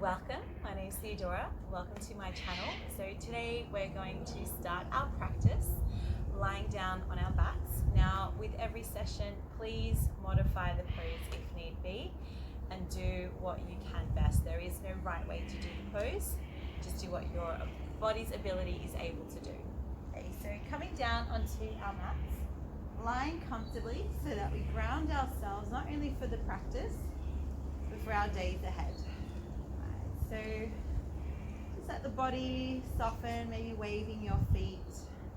Welcome, my name is Theodora. Welcome to my channel. So today we're going to start our practice lying down on our backs. Now with every session, please modify the pose if need be and do what you can best. There is no right way to do the pose, just do what your body's ability is able to do. Okay, so coming down onto our mats, lying comfortably so that we ground ourselves not only for the practice, but for our days ahead. So just let the body soften, maybe waving your feet,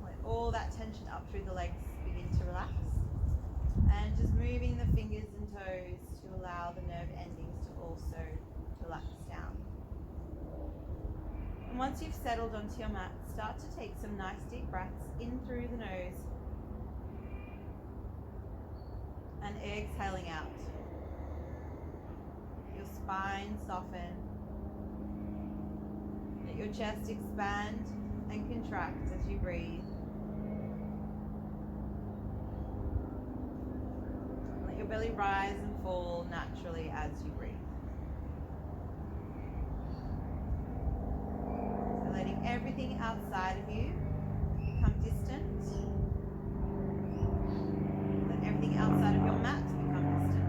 let all that tension up through the legs begin to relax, and just moving the fingers and toes to allow the nerve endings to also relax down. And once you've settled onto your mat, start to take some nice deep breaths in through the nose and exhaling out. Your spine soften. Let your chest expand and contract as you breathe. Let your belly rise and fall naturally as you breathe. So letting everything outside of you become distant. Let everything outside of your mat become distant.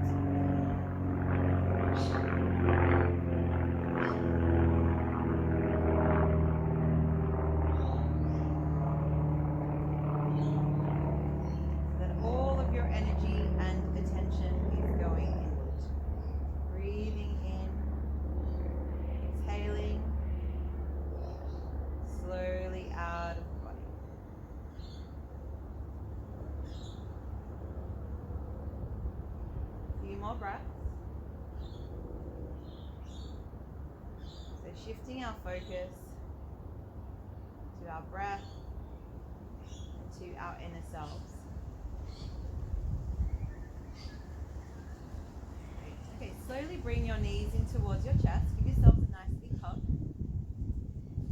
More breaths. So shifting our focus to our breath and to our inner selves. Okay, slowly bring your knees in towards your chest. Give yourselves a nice big hug.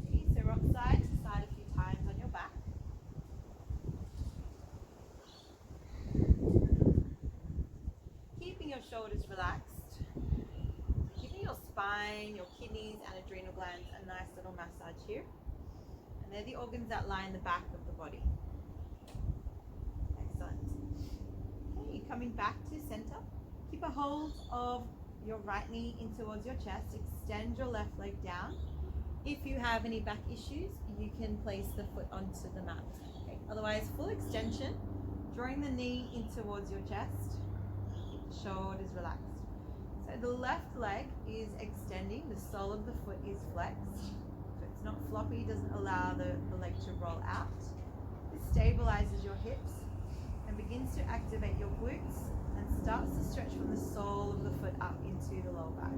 Okay, so rock side to side a few times on your back. Keeping your shoulders relaxed, giving your spine, your kidneys and adrenal glands a nice little massage here. And they're the organs that lie in the back of the body. Excellent. Okay, coming back to center. Keep a hold of your right knee in towards your chest. Extend your left leg down. If you have any back issues, you can place the foot onto the mat. Okay. Otherwise, full extension, drawing the knee in towards your chest. Shoulders relaxed. So the left leg is extending, the sole of the foot is flexed. So it's not floppy, doesn't allow the leg to roll out. This stabilizes your hips and begins to activate your glutes and starts to stretch from the sole of the foot up into the lower back.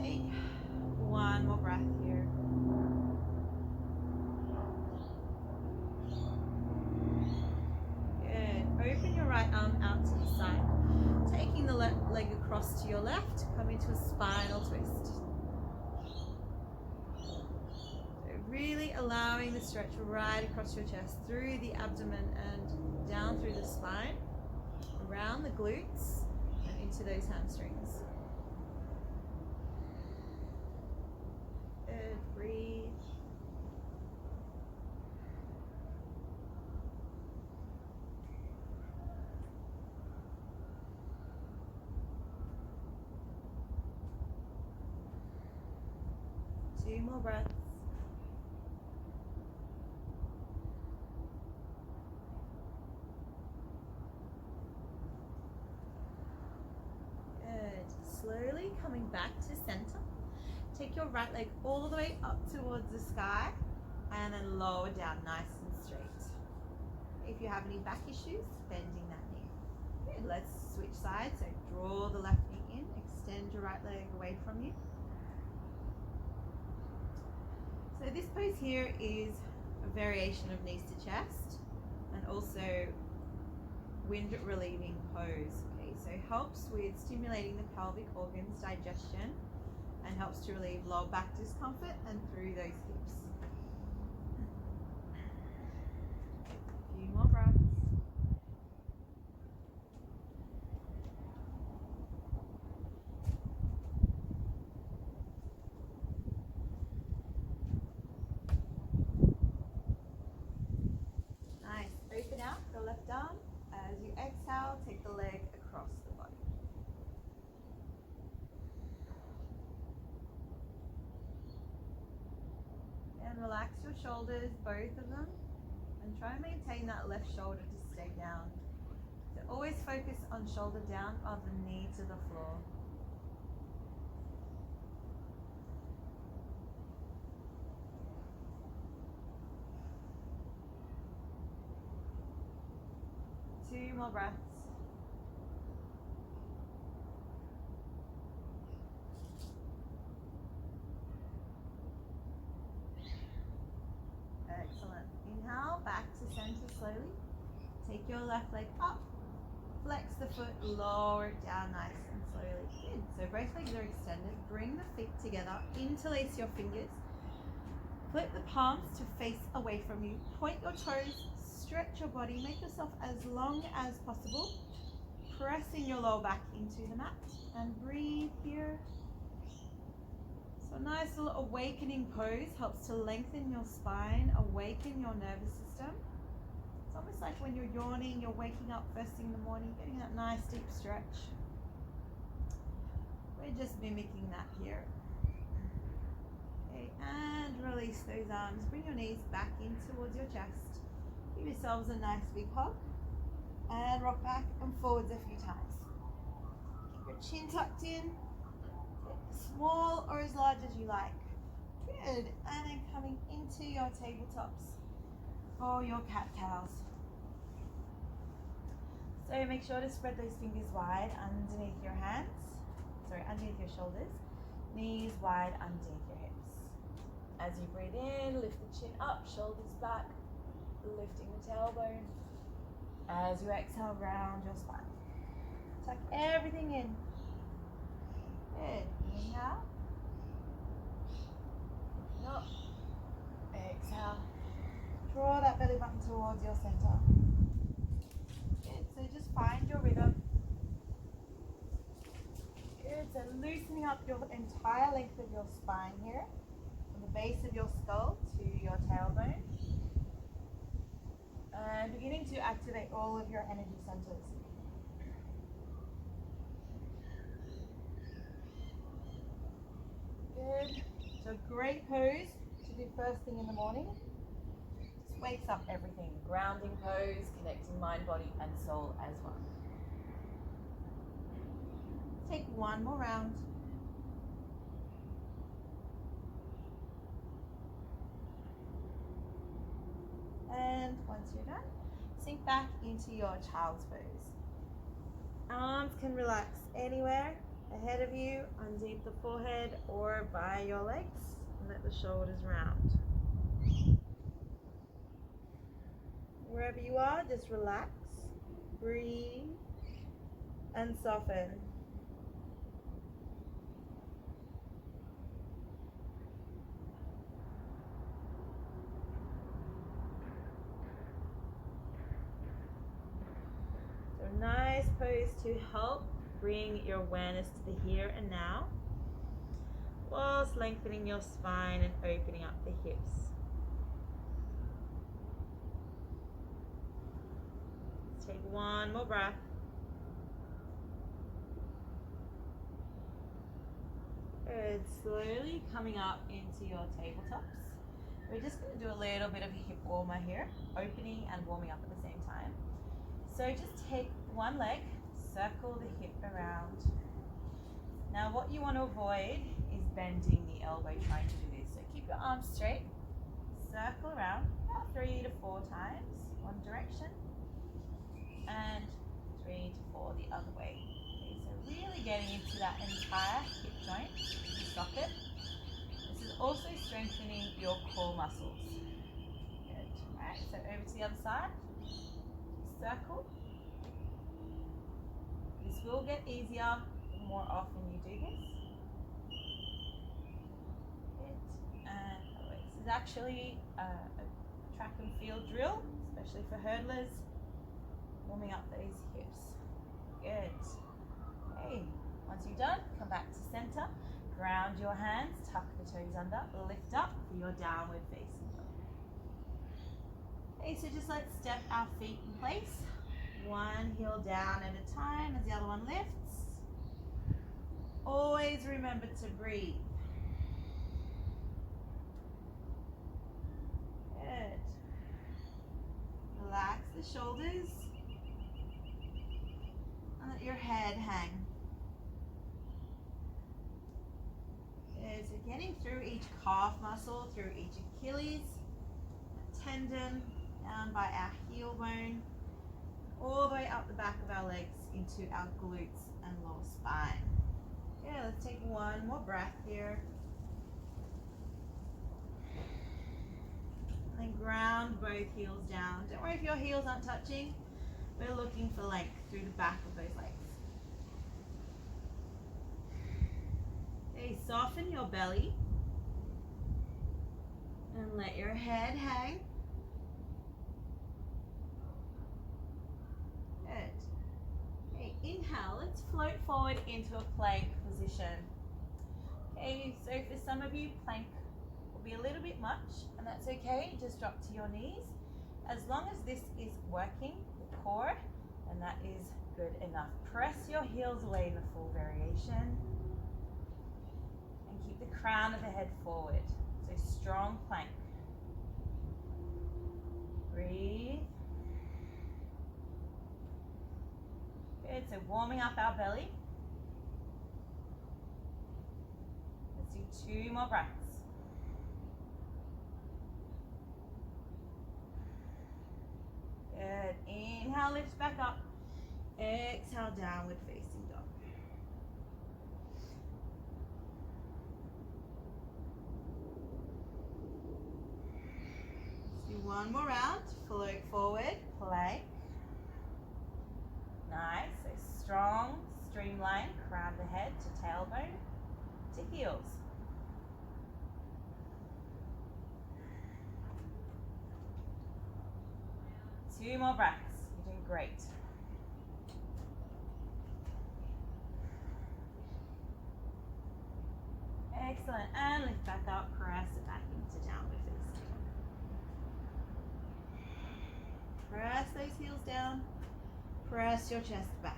Take one more breath here. Open your right arm out to the side, taking the left leg across to your left, come into a spinal twist. So really allowing the stretch right across your chest, through the abdomen and down through the spine, around the glutes and into those hamstrings. Good, breathe. Two more breaths. Good. Slowly coming back to center. Take your right leg all the way up towards the sky and then lower down nice and straight. If you have any back issues, bending that knee. Good. Let's switch sides. So draw the left knee in, extend your right leg away from you. So this pose here is a variation of knees to chest and also wind relieving pose. Okay, so helps with stimulating the pelvic organs, digestion, and helps to relieve lower back discomfort and through those hips. A few more breaths. left arm. As you exhale, take the leg across the body. And relax your shoulders, both of them, and try and maintain that left shoulder to stay down. So always focus on shoulder down rather than knee to the floor. Two more breaths. Excellent. Inhale, back to center slowly. Take your left leg up, flex the foot, lower it down nice and slowly. Good. So both legs are extended. Bring the feet together, interlace your fingers. Flip the palms to face away from you. Point your toes, stretch your body, make yourself as long as possible. Pressing your lower back into the mat and breathe here. So nice little awakening pose, helps to lengthen your spine, awaken your nervous system. It's almost like when you're yawning, you're waking up first thing in the morning, getting that nice deep stretch. We're just mimicking that here. Okay, and release those arms. Bring your knees back in towards your chest. Give yourselves a nice big hug. And rock back and forwards a few times. Keep your chin tucked in. Small or as large as you like. Good. And then coming into your tabletops or your cat cows. So make sure to spread those fingers wide underneath your hands. Underneath your shoulders. Knees wide underneath your hips. As you breathe in, lift the chin up, shoulders back, lifting the tailbone. As you exhale, round your spine. Tuck everything in. Good. Inhale. Up. Exhale. Draw that belly button towards your center. Good. So just find your rhythm. Good. So loosening up your entire length of your spine here, from the base of your skull to your tailbone. And beginning to activate all of your energy centers. Good. So great pose to do first thing in the morning. Just wakes up everything. Grounding pose, connecting mind, body, and soul as one. Take one more round. And once you're done, sink back into your child's pose. Arms can relax anywhere ahead of you, underneath the forehead or by your legs, and let the shoulders round. Wherever you are, just relax, breathe, and soften. Nice pose to help bring your awareness to the here and now, whilst lengthening your spine and opening up the hips. Let's take one more breath. Good. Slowly coming up into your tabletops. We're just going to do a little bit of a hip warmer here, opening and warming up at the same time. So just take one leg, circle the hip around. Now what you want to avoid is bending the elbow trying to do this. So keep your arms straight, circle around about 3 to 4 times, one direction, and 3 to 4 the other way. Okay, so really getting into that entire hip joint, socket. This is also strengthening your core muscles. Good. Alright, so over to the other side. Circle. This will get easier the more often you do this. Good. And this is actually a track and field drill, especially for hurdlers, warming up those hips. Good. Okay, once you're done, come back to center, ground your hands, tuck the toes under, lift up for your downward facing dog. Okay, so just let's step our feet in place. One heel down at a time as the other one lifts. Always remember to breathe. Good. Relax the shoulders and let your head hang. Good. So getting through each calf muscle, through each Achilles tendon, down by our heel bone, all the way up the back of our legs into our glutes and lower spine. Yeah, let's take one more breath here. And then ground both heels down. Don't worry if your heels aren't touching. We're looking for length through the back of those legs. Okay, soften your belly. And let your head hang. Good. Okay, inhale. Let's float forward into a plank position. Okay, so for some of you, plank will be a little bit much, and that's okay. Just drop to your knees. As long as this is working the core, then that is good enough. Press your heels away in the full variation. And keep the crown of the head forward. So strong plank. Breathe. Good, so warming up our belly. Let's do 2 more breaths. Good, inhale, lift back up. Exhale, downward facing dog. Let's do 1 more round. Float forward, plank. Nice, so strong, streamline, crown of the head to tailbone to heels. Two more breaths, you're doing great. Excellent, and lift back up, press it back into downward facing dog. Press those heels down. Press your chest back.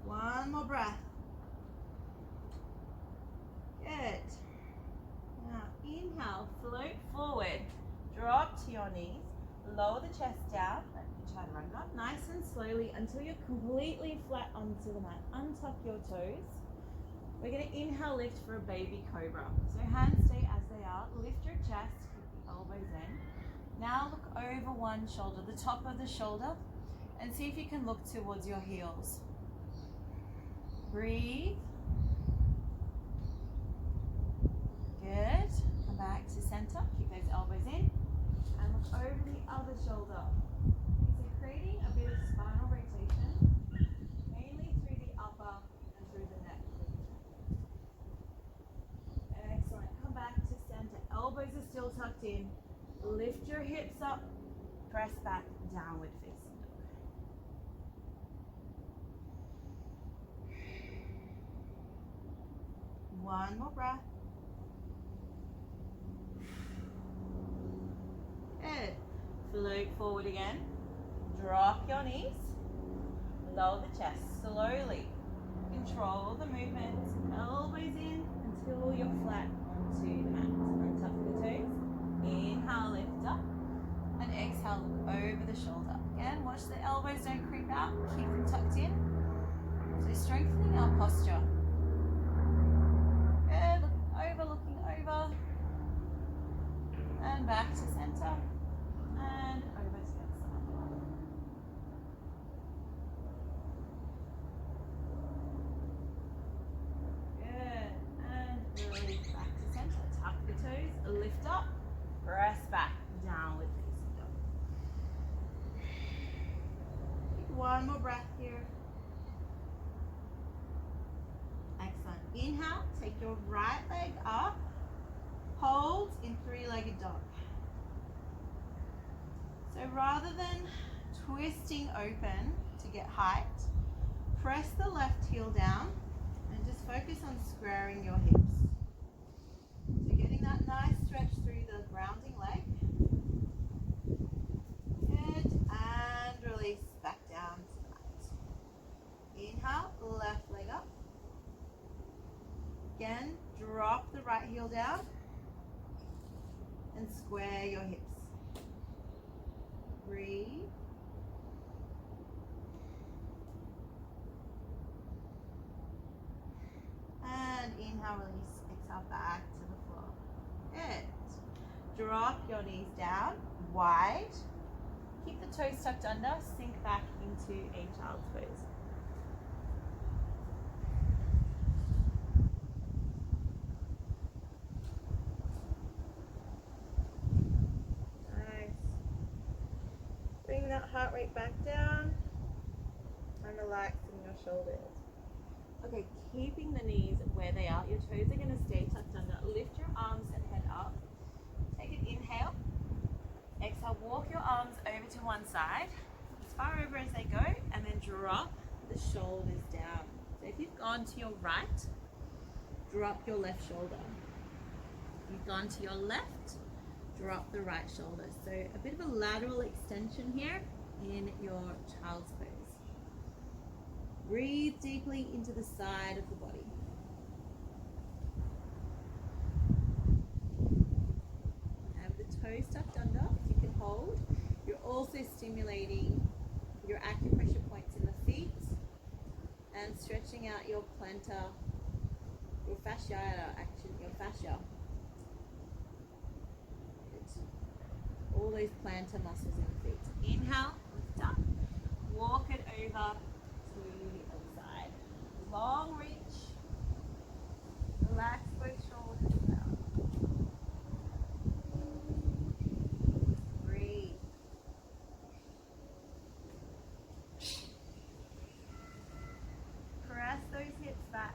One more breath. Good. Now inhale, float forward, drop to your knees, lower the chest down, chaturanga, nice and slowly until you're completely flat onto the mat. Untuck your toes. We're going to inhale, lift for a baby cobra. So hands stay as they are. Lift your chest, keep the elbows in. Now look over one shoulder, the top of the shoulder, and see if you can look towards your heels. Breathe. Good. Come back to center. Keep those elbows in. And look over the other shoulder. So creating a bit of spinal rotation, mainly through the upper and through the neck. Excellent. Come back to center. Elbows are still tucked in. Lift your hips up, press back, downward facing dog. One more breath. Good. Float forward again. Drop your knees. Lower the chest slowly. Control the movement. Elbows in until you're flat onto the mat. Untuck the toes. Inhale, lift up, and exhale, look over the shoulder. Again, watch the elbows don't creep out, keep them tucked in. So strengthening our posture. Good, looking over, and back to center, and over to the other side. Good, and release back to center. Tuck the toes, lift up. Press back, downward facing dog. Take one more breath here. Excellent. Inhale, take your right leg up. Hold in 3-legged dog. So rather than twisting open to get height, press the left heel down and just focus on squaring your hips. So getting nice stretch through the grounding leg. Good, and release back down to the right. Inhale, left leg up. Again, drop the right heel down and square your hips. Breathe. And inhale, release, exhale back to the floor. Good. Drop your knees down, wide. Keep the toes tucked under, sink back into a child's pose. Nice. Bring that heart rate back down and relaxing your shoulders. Okay, keeping the knees where they are. Your toes are going to stay tucked under. Lift your arms and head up. Take an inhale. Exhale, walk your arms over to one side, as far over as they go, and then drop the shoulders down. So if you've gone to your right, drop your left shoulder. If you've gone to your left, drop the right shoulder. So a bit of a lateral extension here in your child's pose. Breathe deeply into the side of the body. Have the toes tucked under, if you can hold. You're also stimulating your acupressure points in the feet and stretching out your plantar, your fasciata, your fascia. Good. All those plantar muscles in the feet. Inhale, lift up, walk it over to the other side. Long reach. Relax both shoulders down. Breathe. Press those hips back.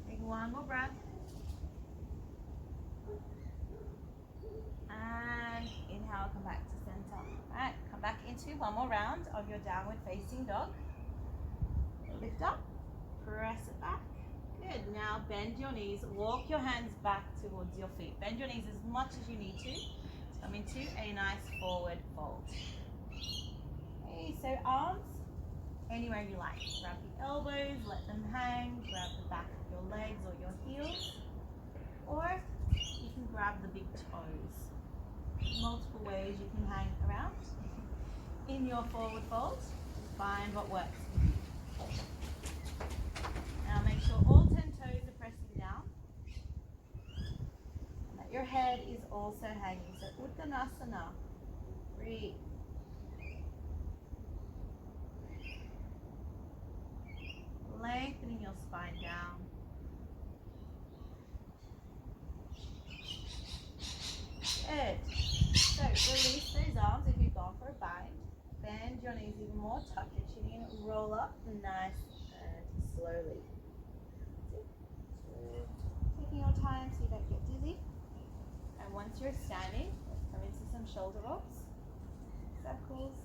Take one more breath. And inhale, come back to center. Alright, come back into one more round of your downward facing dog. Lift up, press it back. Good. Now bend your knees, walk your hands back towards your feet. Bend your knees as much as you need to come into a nice forward fold. Okay, so arms anywhere you like. Grab the elbows, let them hang, grab the back of your legs or your heels, or you can grab the big toes. Multiple ways you can hang around in your forward fold. Find what works. Now make sure all 10 toes are pressing down and that your head is also hanging. So Uttanasana. Breathe. Lengthening your spine down. Good. So release those arms if you've gone for a bind. Bend your knees even more. Tuck your chin in. Roll up nice and slowly. Taking your time so you don't get dizzy. And once you're standing, let's come into some shoulder rolls. Circles.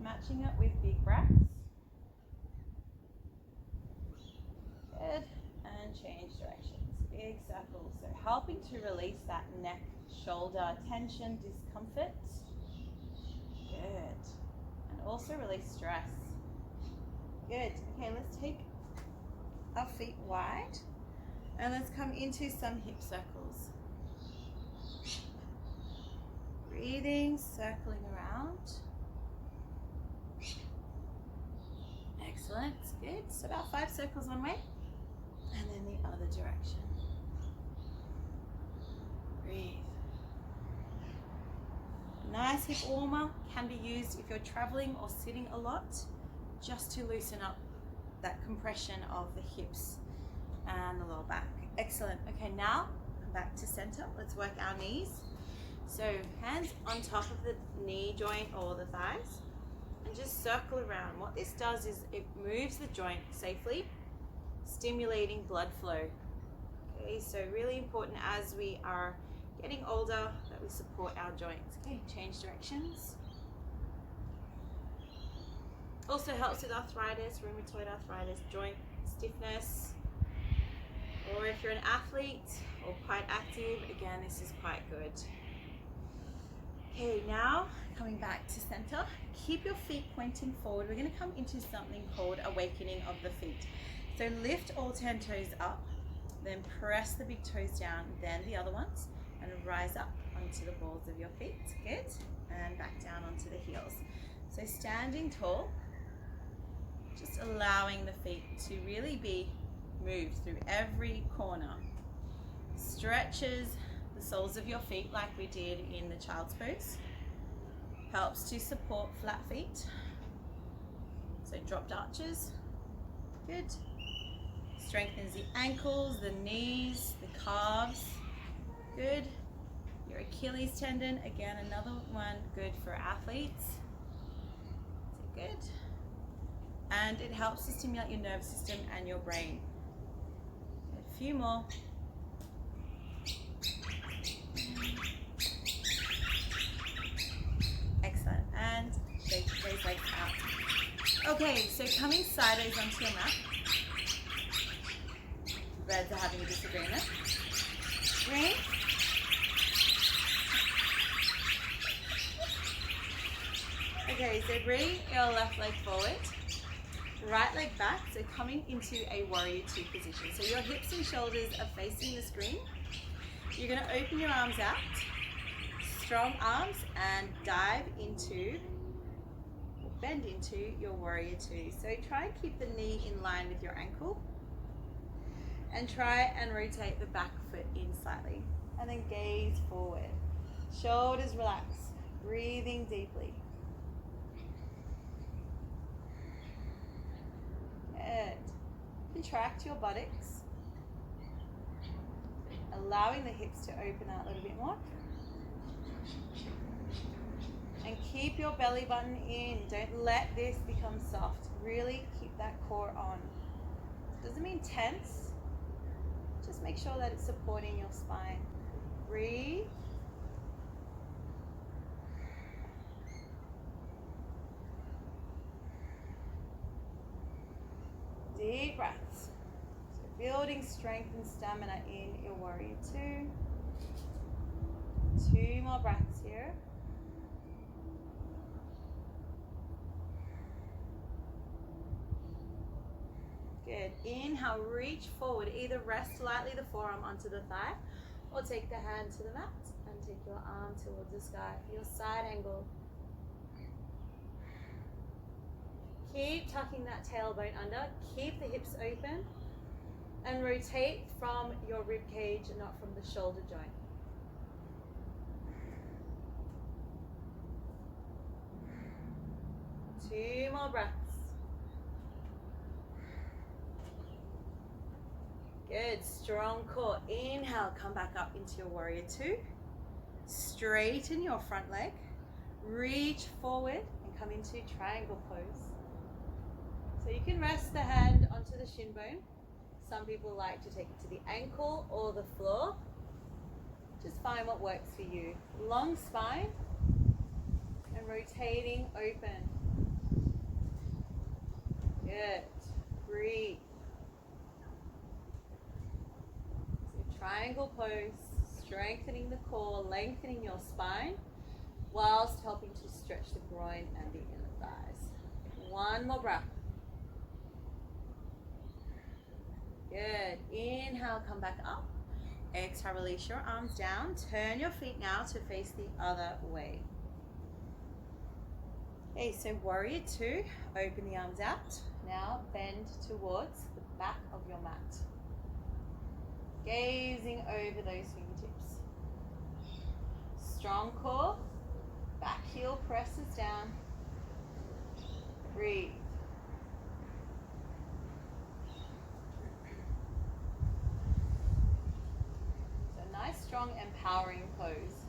Matching it with big breaths. Good. And change directions. Big circles. So helping to release that neck, shoulder tension, discomfort. Good. And also release stress. Good. Okay, let's take our feet wide and let's come into some hip circles. Breathing, circling around. Excellent. Good. So about 5 circles one way and then the other direction. Breathe. Nice hip warmer can be used if you're traveling or sitting a lot, just to loosen up that compression of the hips and the lower back. Excellent. Okay, now come back to center. Let's work our knees. So hands on top of the knee joint or the thighs and just circle around. What this does is it moves the joint safely, stimulating blood flow. Okay, so really important as we are getting older that we support our joints. Okay, change directions. Also helps with arthritis, rheumatoid arthritis, joint stiffness, or if you're an athlete or quite active, again, this is quite good. Okay, now coming back to center, keep your feet pointing forward. We're going to come into something called awakening of the feet. So lift all 10 toes up, then press the big toes down, then the other ones, and rise up onto the balls of your feet. Good. And back down onto the heels. So standing tall, just allowing the feet to really be moved through every corner. Stretches the soles of your feet like we did in the child's pose. Helps to support flat feet. So dropped arches. Good. Strengthens the ankles, the knees, the calves. Good. Your Achilles tendon, again, another one good for athletes. So good. And it helps to stimulate your nervous system and your brain. A few more. Excellent. And shake those legs out. Okay, so coming sideways onto your mat. Reds are having a disagreement. Green. Okay, so bring your left leg forward. Right leg back, so coming into a warrior two position. So your hips and shoulders are facing the screen. You're going to open your arms out, strong arms, and dive into, or bend into your warrior two. So try and keep the knee in line with your ankle, and try and rotate the back foot in slightly. And then gaze forward. Shoulders relax, breathing deeply. Good. Contract your buttocks, allowing the hips to open out a little bit more. And keep your belly button in. Don't let this become soft. Really keep that core on. Doesn't mean tense. Just make sure that it's supporting your spine. Breathe. Deep breaths. So building strength and stamina in your warrior two. 2 more breaths here. Good. Inhale, reach forward. Either rest lightly the forearm onto the thigh, or take the hand to the mat and take your arm towards the sky for your side angle. Keep tucking that tailbone under, keep the hips open, and rotate from your rib cage, not from the shoulder joint. Two more breaths. Good, strong core. Inhale, come back up into your warrior two. Straighten your front leg, reach forward and come into triangle pose. So you can rest the hand onto the shin bone. Some people like to take it to the ankle or the floor. Just find what works for you. Long spine and rotating open. Good. Breathe. So triangle pose, strengthening the core, lengthening your spine, whilst helping to stretch the groin and the inner thighs. One more breath. Good. Inhale, come back up. Exhale, release your arms down. Turn your feet now to face the other way. Okay, so warrior two, open the arms out. Now bend towards the back of your mat. Gazing over those fingertips. Strong core, back heel presses down. Breathe. So nice, strong, empowering pose.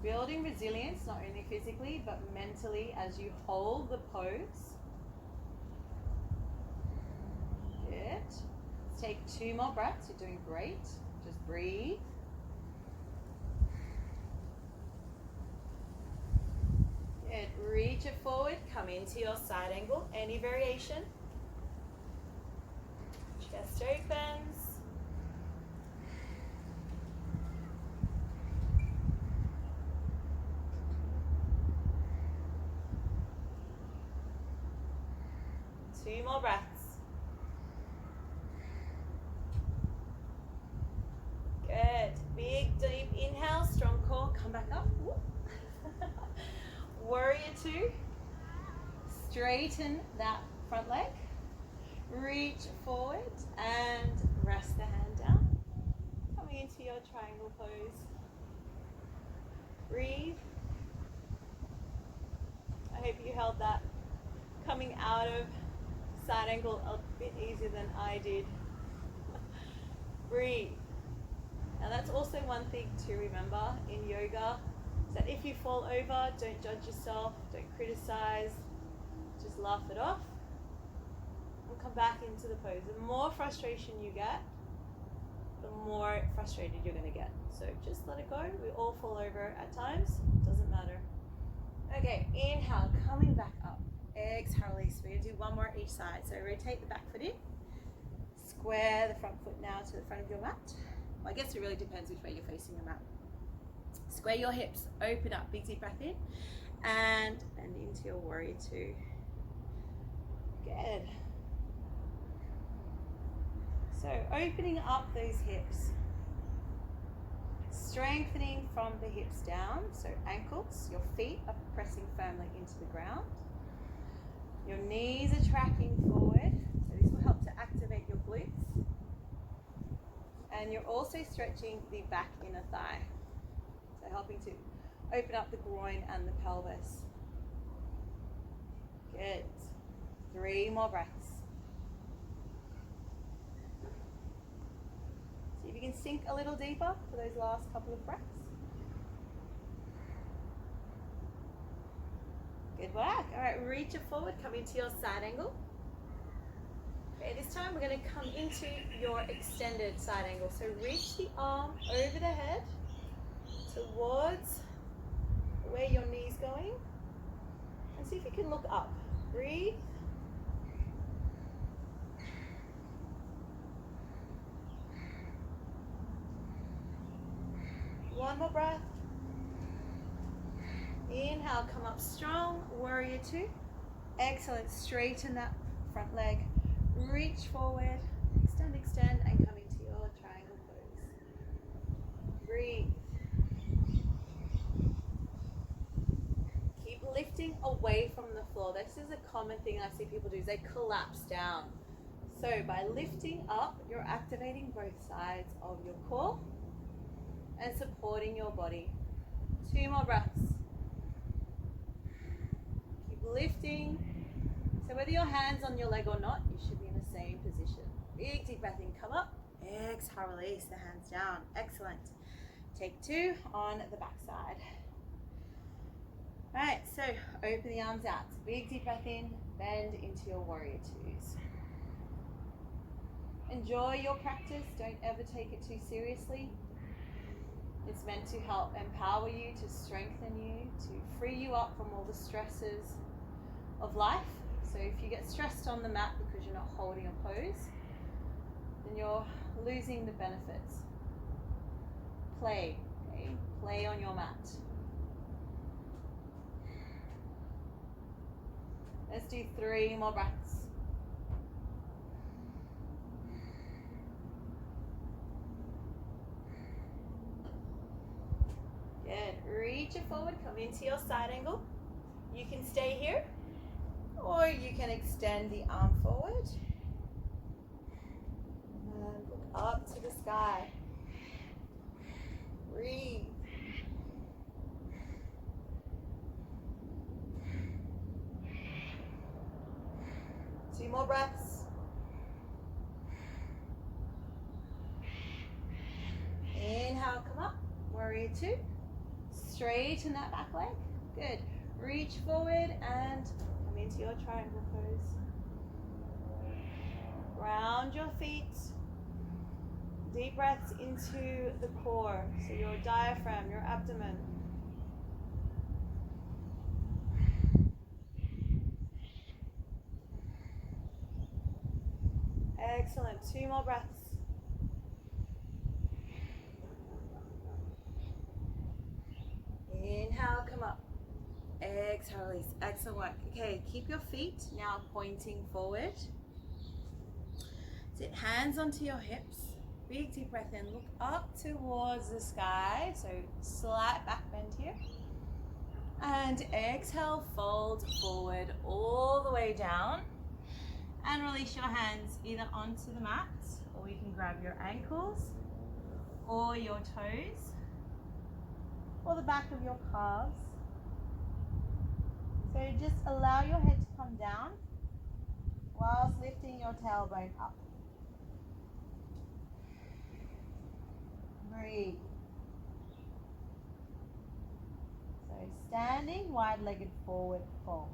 Building resilience, not only physically, but mentally as you hold the pose. Good. Let's take 2 more breaths. You're doing great. Just breathe. Good. Reach it forward. Come into your side angle. Any variation. Chest opens. Two more breaths. Good. Big, deep inhale, strong core. Come back up. Warrior two. Straighten that front leg. Reach forward and rest the hand down. Coming into your triangle pose. Breathe. I hope you held that coming out of side angle a bit easier than I did. Breathe. Now that's also one thing to remember in yoga, is that if you fall over, don't judge yourself, don't criticize, just laugh it off and come back into the pose. The more frustration you get, the more frustrated you're going to get. So just let it go. We all fall over at times, doesn't matter. Okay, inhale, coming back up. Exhale, release. We're going to do one more each side. So rotate the back foot in. Square the front foot now to the front of your mat. Well, I guess it really depends which way you're facing the mat. Square your hips, open up, big deep breath in, and bend into your warrior two. Good. So opening up those hips, strengthening from the hips down, so ankles, your feet are pressing firmly into the ground. Your knees are tracking forward, so this will help to activate your glutes. And you're also stretching the back inner thigh, so helping to open up the groin and the pelvis. Good. 3 more breaths. See if you can sink a little deeper for those last couple of breaths. Good work. All right, reach it forward, come into your side angle. Okay, this time we're going to come into your extended side angle. So reach the arm over the head towards where your knee's going. And see if you can look up. Breathe. One more breath. Inhale, come up strong, warrior two. Excellent, straighten that front leg. Reach forward, extend, and come into your triangle pose. Breathe. Keep lifting away from the floor. This is a common thing I see people do, is they collapse down. So by lifting up, you're activating both sides of your core and supporting your body. 2 more breaths. Keep lifting. So whether your hand's on your leg or not, you should be in the same position. Big deep breath in, come up. Exhale, release the hands down. Excellent. Take 2 on the back side. All right, so open the arms out. Big deep breath in, bend into your warrior twos. Enjoy your practice. Don't ever take it too seriously. It's meant to help empower you, to strengthen you, to free you up from all the stresses of life. So if you get stressed on the mat because you're not holding a pose, then you're losing the benefits. Play, okay? Play on your mat. Let's do 3 more breaths. Good. Reach it forward, come into your side angle. You can stay here, or you can extend the arm forward and look up to the sky. Breathe. Two more breaths. Inhale, come up. Warrior two. Straighten that back leg. Good. Reach forward and come into your triangle pose. Ground your feet. Deep breaths into the core, so your diaphragm, your abdomen. Excellent. 2 more breaths. Inhale, come up. Exhale, release. Excellent work. Okay, keep your feet now pointing forward. Sit hands onto your hips. Big deep breath in. Look up towards the sky. So slight back bend here. And exhale, fold forward all the way down. And release your hands either onto the mat, or you can grab your ankles or your toes or the back of your calves. So just allow your head to come down whilst lifting your tailbone up. Breathe. So standing, wide-legged forward fold.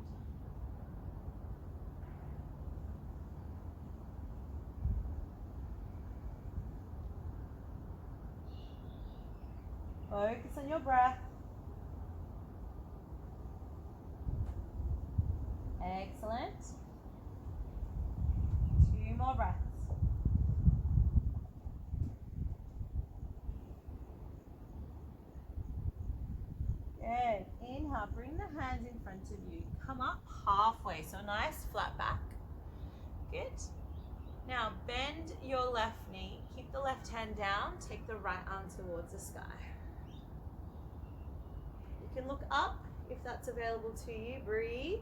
Focus on your breath. Excellent. 2 more breaths. Good. Inhale, bring the hands in front of you. Come up halfway, so nice flat back. Good. Now bend your left knee. Keep the left hand down. Take the right arm towards the sky. You can look up if that's available to you. Breathe.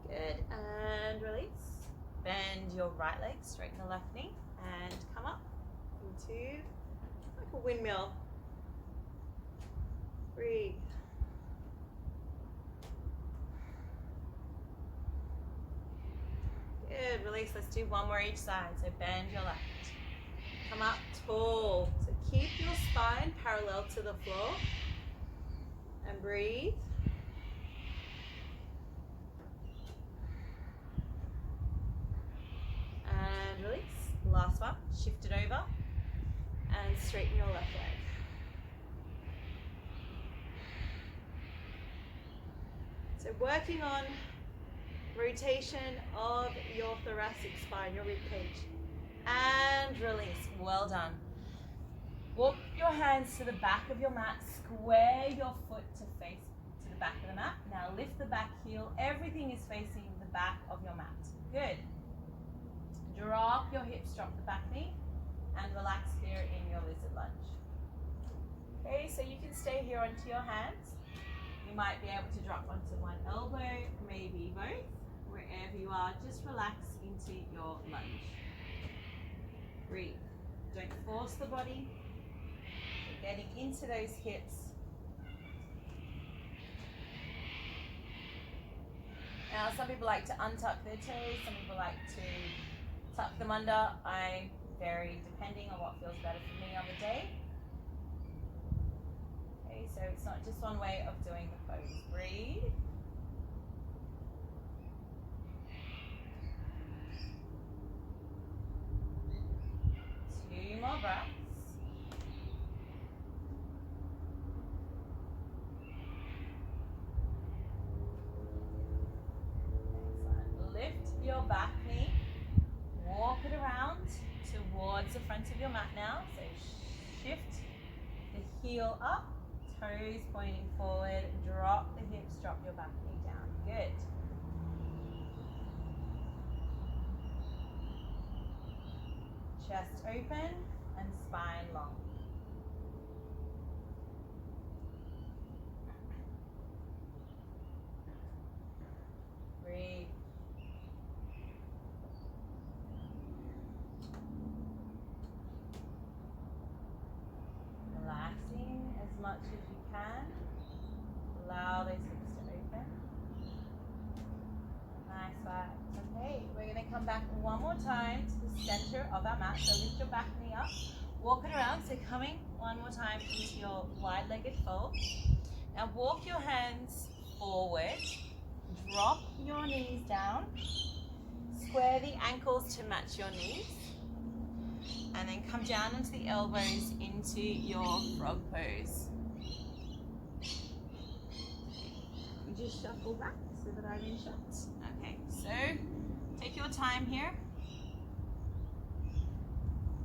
Good. And release. Bend your right leg, straighten the left knee, and come up into like a windmill. Breathe. Good. Release. Let's do 1 more each side. So bend your left. Come up tall. So keep your spine parallel to the floor. And breathe. And release. Last one. Shift it over. And straighten your left leg. So working on rotation of your thoracic spine, your rib cage. And release. Well done. Walk your hands to the back of your mat. Square your foot to face to the back of the mat. Now lift the back heel. Everything is facing the back of your mat. Good. Drop your hips, drop the back knee, and relax here in your lizard lunge. Okay, so you can stay here onto your hands. You might be able to drop onto one elbow, maybe both. Wherever you are, just relax into your lunge. Breathe. Don't force the body. You're getting into those hips. Now, some people like to untuck their toes. Some people like to tuck them under. I vary depending on what feels better for me on the day. Okay, so it's not just one way of doing the pose. Breathe. Two more breaths. Excellent. Lift your back knee. Walk it around towards the front of your mat now. So shift the heel up, toes pointing forward, drop the hips, drop your back knee down. Good. Chest open and spine long. Breathe. Relaxing as much as you can. Allow those hips to open. Nice work. Okay, we're going to come back one more time to the center of our mat. So lift your back knee up, walk it around. So coming one more time into your wide-legged fold. Now walk your hands forward, drop your knees down, Square the ankles to match your knees. And then come down onto the elbows into your frog pose. You just shuffle back so that I'm in shot. Okay, so take your time here.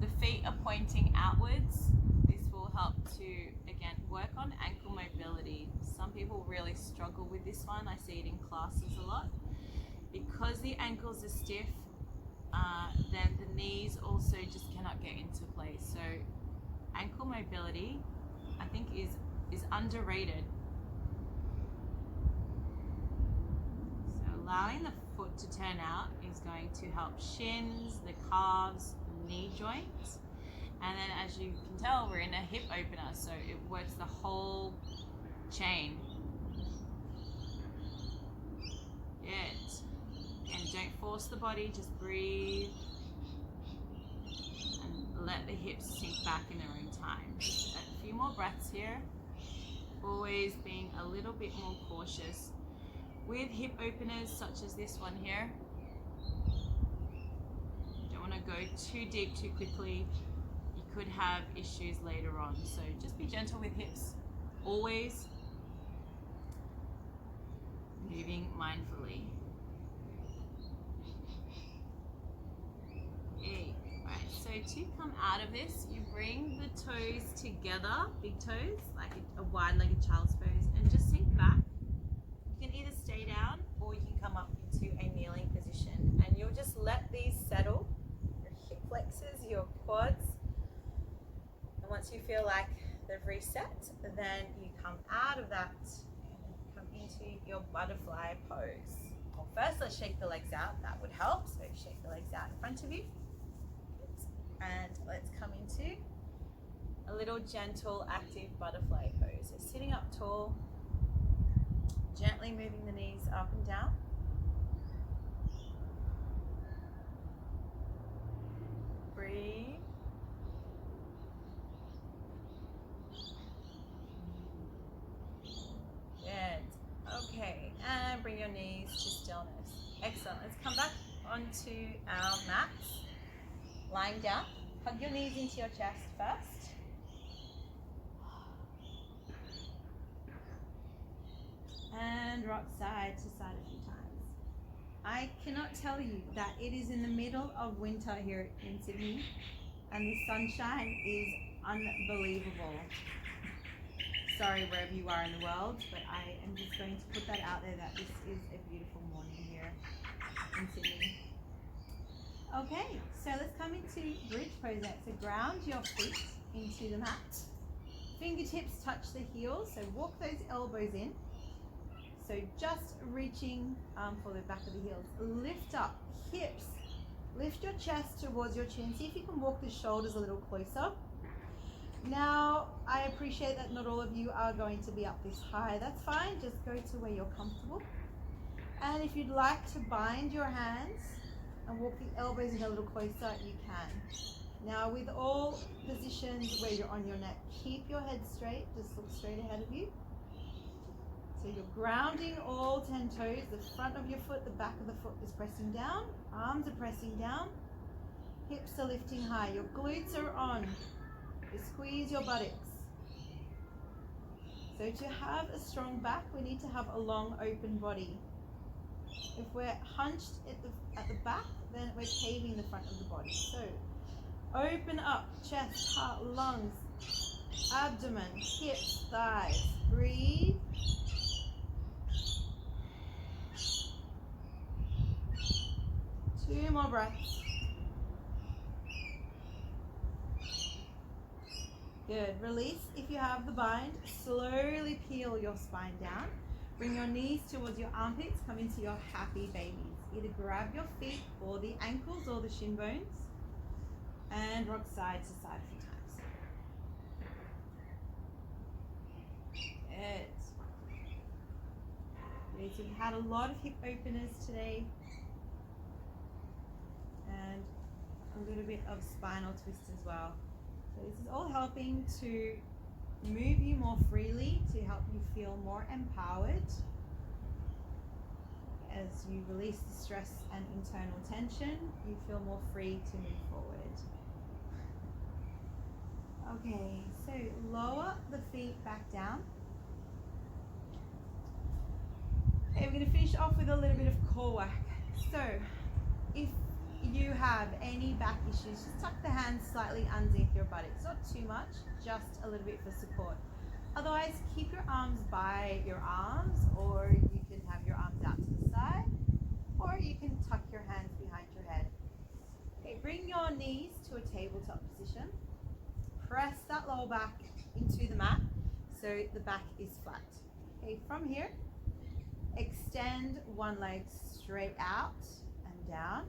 The feet are pointing outwards. This will help to, again, work on ankle mobility. Some people really struggle with this one. I see it in classes a lot. Because the ankles are stiff, then the knees also just cannot get into place. So ankle mobility, I think, is underrated. So allowing the foot to turn out is going to help shins, the calves, knee joints. And then as you can tell, we're in a hip opener, so it works the whole chain. Good. And don't force the body, just breathe. And let the hips sink back in their own time. Just a few more breaths here. Always being a little bit more cautious. With hip openers such as this one here, you don't want to go too deep too quickly. You could have issues later on. So just be gentle with hips. Always moving mindfully. Okay, right, so to come out of this, you bring the toes together, big toes, like a wide-legged child's pose, and just sink back. You can either stay down or you can come up into a kneeling position, and you'll just let these settle, your hip flexors, your quads, and once you feel like they've reset, then you come out of that and come into your butterfly pose. Well, first let's shake the legs out, that would help, so shake the legs out in front of you. And let's come into a little gentle active butterfly pose. So sitting up tall, gently moving the knees up and down. Breathe. Good. Okay, and bring your knees to stillness. Excellent. Let's come back onto our mats. Lying down, hug your knees into your chest first. And rock side to side a few times. I cannot tell you that it is in the middle of winter here in Sydney, and the sunshine is unbelievable. Sorry wherever you are in the world, but I am just going to put that out there that this is a beautiful morning here in Sydney. Okay, so let's come into bridge pose next. So ground your feet into the mat. Fingertips touch the heels, so walk those elbows in. So just reaching for the back of the heels. Lift up, hips. Lift your chest towards your chin. See if you can walk the shoulders a little closer. Now, I appreciate that not all of you are going to be up this high. That's fine, just go to where you're comfortable. And if you'd like to bind your hands and walk the elbows in a little closer, you can. Now with all positions where you're on your neck, keep your head straight, just look straight ahead of you. So you're grounding all 10 toes, the front of your foot, the back of the foot is pressing down, arms are pressing down, hips are lifting high, your glutes are on, you squeeze your buttocks. So to have a strong back, we need to have a long open body. If we're hunched at the back, then we're caving the front of the body. So open up, chest, heart, lungs, abdomen, hips, thighs. Breathe. Two more breaths. Good. Release if you have the bind. Slowly peel your spine down. Bring your knees towards your armpits. Come into your happy babies. Either grab your feet or the ankles or the shin bones and rock side to side a few times. Good. Good. So we've had a lot of hip openers today and a little bit of spinal twist as well. So this is all helping to move you more freely, to help you feel more empowered. as you release the stress and internal tension, you feel more free to move forward. Okay, so lower the feet back down. Okay, we're going to finish off with a little bit of core work. So if you have any back issues, just tuck the hands slightly underneath your buttocks. Not too much, just a little bit for support. Otherwise, keep your arms by your arms, or you can have your arms out to the side, or you can tuck your hands behind your head. Okay, bring your knees to a tabletop position. Press that lower back into the mat so the back is flat. Okay, from here, extend one leg straight out and down.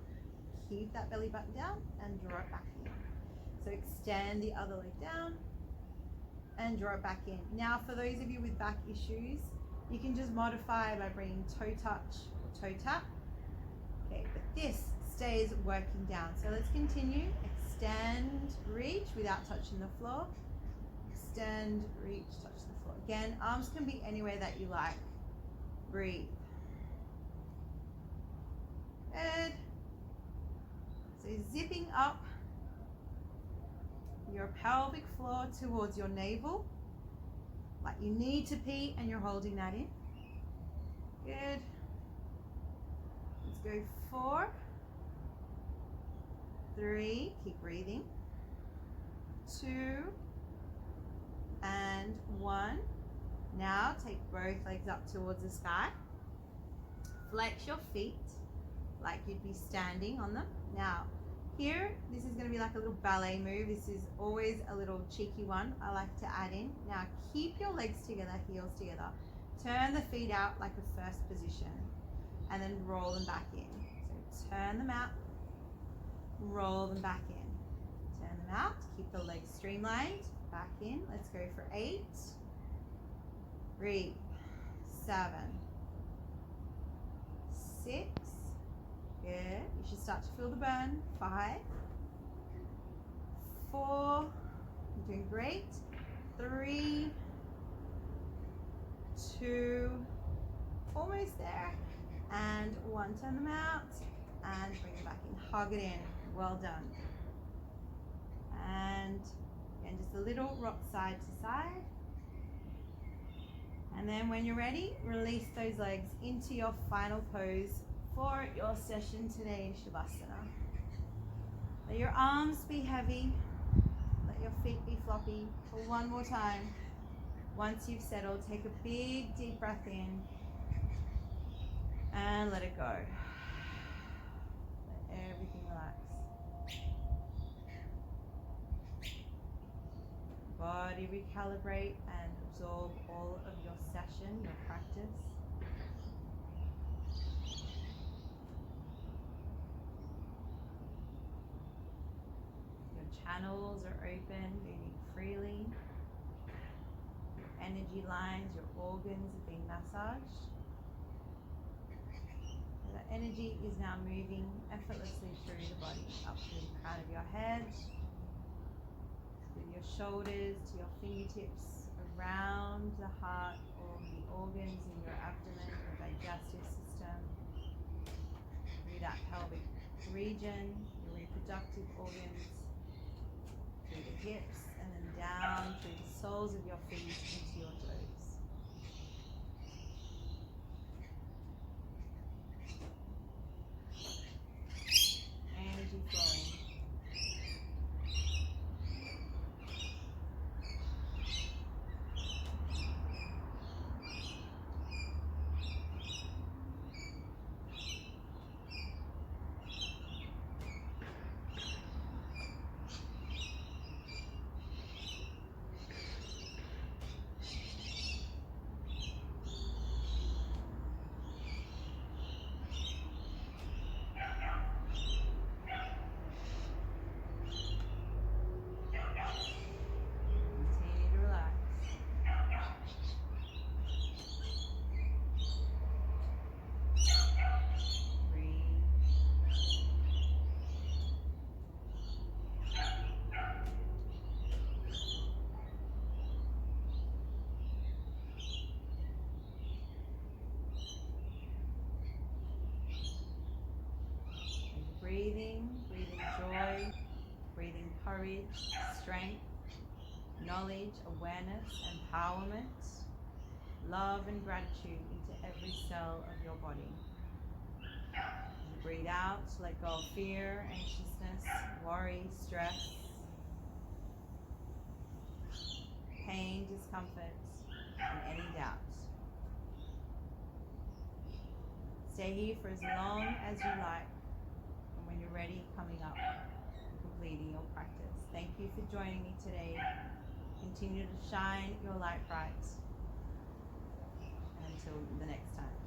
Keep that belly button down and draw it back in. So extend the other leg down and draw it back in. Now, for those of you with back issues, you can just modify by bringing toe touch or toe tap. Okay, but this stays working down. So let's continue. Extend, reach without touching the floor. Extend, reach, touch the floor. Again, arms can be anywhere that you like. Breathe. Good. So zipping up your pelvic floor towards your navel, like you need to pee and you're holding that in. Good. Let's go 4, 3, keep breathing, 2, and 1. Now take both legs up towards the sky. Flex your feet like you'd be standing on them. Now, here, this is going to be like a little ballet move. This is always a little cheeky one I like to add in. Now, keep your legs together, heels together. Turn the feet out like a first position, and then roll them back in. So turn them out, roll them back in. Turn them out, keep the legs streamlined, back in. Let's go for 8. Breathe. 7. 6. Good. You should start to feel the burn. 5. 4. You're doing great. 3. 2. Almost there. And 1. Turn them out and bring them back in. Hug it in. Well done. And again, just a little rock side to side. And then when you're ready, release those legs into your final pose for your session today in Shavasana. Let your arms be heavy. Let your feet be floppy. For one more time. Once you've settled, take a big deep breath in and let it go. Let everything relax. Body recalibrate and absorb all of your session, your practice. Your channels are open, moving freely. Your energy lines, your organs are being massaged. And that energy is now moving effortlessly through the body, up to the crown of your head, your shoulders to your fingertips, around the heart, or the organs in your abdomen, your digestive system, through that pelvic region, your reproductive organs, through the hips, and then down through the soles of your feet into your toes. Energy flowing. breathing joy, breathing courage, strength, knowledge, awareness, empowerment, love and gratitude into every cell of your body. And breathe out, let go of fear, anxiousness, worry, stress, pain, discomfort, and any doubts. Stay here for as long as you like, and when you're ready, coming up, completing your practice. Thank you for joining me today. Continue to shine your light bright. And until the next time.